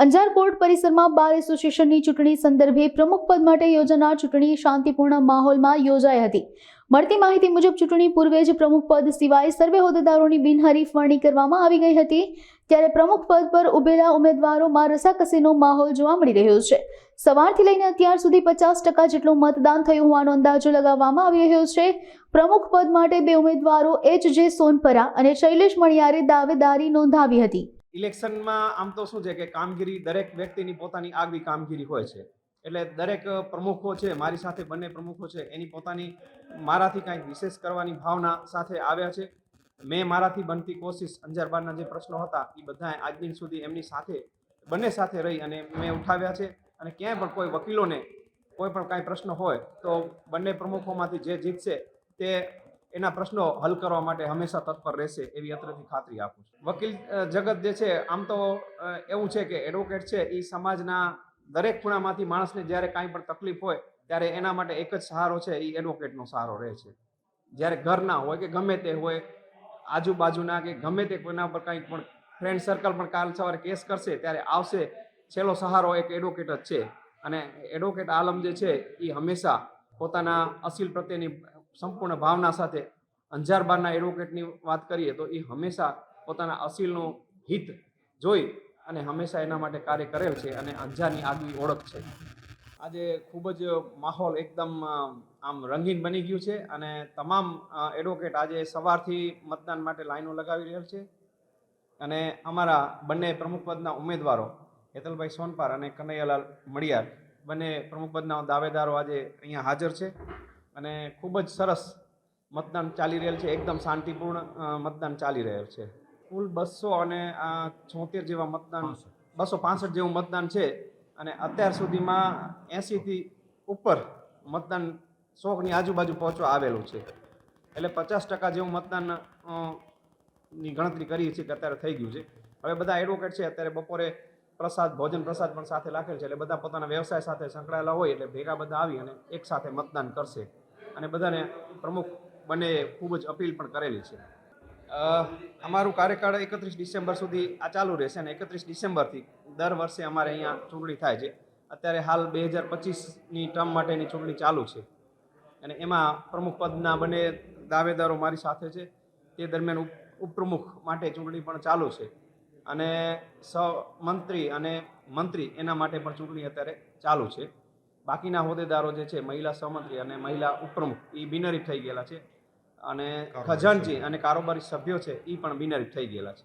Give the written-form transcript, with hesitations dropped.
Anjar court પરિસરમાં બાર એસોસિએશનની ચૂંટણી સંદર્ભે પ્રમુખ પદ માટે યોજાનાર ચૂંટણી શાંતિપૂર્ણ માહોલમાં યોજાઈ હતી. મળતી માહિતી મુજબ ચૂંટણી પૂર્વે જ પ્રમુખ પદ સિવાય સર્વે હોદ્દેદારોની બિનહરીફ વરણી કરવામાં આવી ગઈ હતી. ત્યારે પ્રમુખ પદ પર ઉભેલા ઉમેદવારોમાં રસાકસીનો માહોલ જોવા મળી રહ્યો છે. સવારથી લઈને અત્યાર સુધી 50% જેટલું મતદાન થયું હોવાનો અંદાજો લગાવવામાં આવી રહ્યો છે. પ્રમુખ પદ માટે બે ઉમેદવારો H.J. સોનપરા અને શૈલેષ મણિયારે દાવેદારી નોંધાવી હતી. ઇલેક્શનમાં આમ તો શું છે કે કામગીરી દરેક વ્યક્તિની પોતાની આગવી કામગીરી હોય છે. એટલે દરેક પ્રમુખો છે, મારી સાથે બંને પ્રમુખો છે, એની પોતાની મારાથી કાંઈક વિશેષ કરવાની ભાવના સાથે આવ્યા છે. મેં મારાથી બનતી કોશિશ અંજાર બારના જે પ્રશ્નો હતા એ બધા આજ દિન સુધી એમની સાથે બંને સાથે રહી અને મેં ઉઠાવ્યા છે. અને ક્યાંય પણ કોઈ વકીલોને કોઈ પણ કાંઈ પ્રશ્ન હોય તો બંને પ્રમુખોમાંથી જે જીતશે તે એના પ્રશ્નો હલ કરવા માટે હંમેશા તત્પર રહેશે એવી અત્રેથી ખાતરી આપું છું. વકીલ જગત જે છે આમ તો એવું છે કે એડવોકેટ છે એ સમાજના દરેક ખૂણામાંથી માણસને જ્યારે કાંઈ પણ તકલીફ હોય ત્યારે એના માટે એક જ સહારો છે, એ એડવોકેટનો સહારો રહે છે. જ્યારે ઘરના હોય કે ગમે તે હોય, આજુબાજુના કે ગમે તે કોઈના પર કાંઈ પણ ફ્રેન્ડ સર્કલ પણ કાલ સવારે કેસ કરશે ત્યારે આવશે, છેલ્લો સહારો એક એડવોકેટ જ છે. અને એડવોકેટ આલમ જે છે એ હંમેશા પોતાના અસીલ પ્રત્યેની સંપૂર્ણ ભાવના સાથે અંજાર બારના એડવોકેટની વાત કરીએ તો એ હંમેશા પોતાના અસીલનું હિત જોઈ અને હંમેશા એના માટે કાર્ય કરેલ છે અને અંજારની આગવી ઓળખ છે. આજે ખૂબ જ માહોલ એકદમ આમ રંગીન બની ગયું છે અને તમામ એડવોકેટ આજે સવારથી મતદાન માટે લાઈનો લગાવી રહેલ છે. અને અમારા બંને પ્રમુખ પદના ઉમેદવારો હેતલભાઈ સોનપાર અને કનૈયાલાલ મણિયાર બંને પ્રમુખ પદના દાવેદારો આજે અહીંયા હાજર છે અને ખૂબ જ સરસ મતદાન ચાલી રહેલ છે. એકદમ શાંતિપૂર્ણ મતદાન ચાલી રહેલ છે. કુલ 274 જેવા મતદાન 265 જેવું મતદાન છે અને અત્યાર સુધીમાં 80થી ઉપર મતદાન 100ની આજુબાજુ પહોંચવા આવેલું છે. એટલે 50% જેવું મતદાન ની ગણતરી કરી છે કે અત્યારે થઈ ગયું છે. હવે બધા એડવોકેટ છે અત્યારે બપોરે ભોજન પ્રસાદ પણ સાથે રાખેલ છે. એટલે બધા પોતાના વ્યવસાય સાથે સંકળાયેલા હોય એટલે ભેગા બધા આવી અને એક સાથે મતદાન કરશે. અને બધાને પ્રમુખ બંને ખૂબ જ અપીલ પણ કરેલી છે. અમારું કાર્યકાળ 31 ડિસેમ્બર સુધી આ ચાલુ રહેશે અને 31 ડિસેમ્બરથી દર વર્ષે અમારે અહીંયા ચૂંટણી થાય છે. અત્યારે હાલ 2025ની ટર્મ માટેની ચૂંટણી ચાલુ છે અને એમાં પ્રમુખ પદના બંને દાવેદારો મારી સાથે છે. તે દરમિયાન ઉપપ્રમુખ માટે ચૂંટણી પણ ચાલુ છે અને સહમંત્રી અને મંત્રી એના માટે પણ ચૂંટણી અત્યારે ચાલુ છે. બાકીના હોદ્દેદારો જે છે, મહિલા સહમંત્રી અને મહિલા ઉપપ્રમુખ, એ બિનહરીફ થઈ ગયેલા છે અને ખજાનચી અને કારોબારી સભ્યો છે એ પણ બિનહરીફ થઈ ગયેલા છે.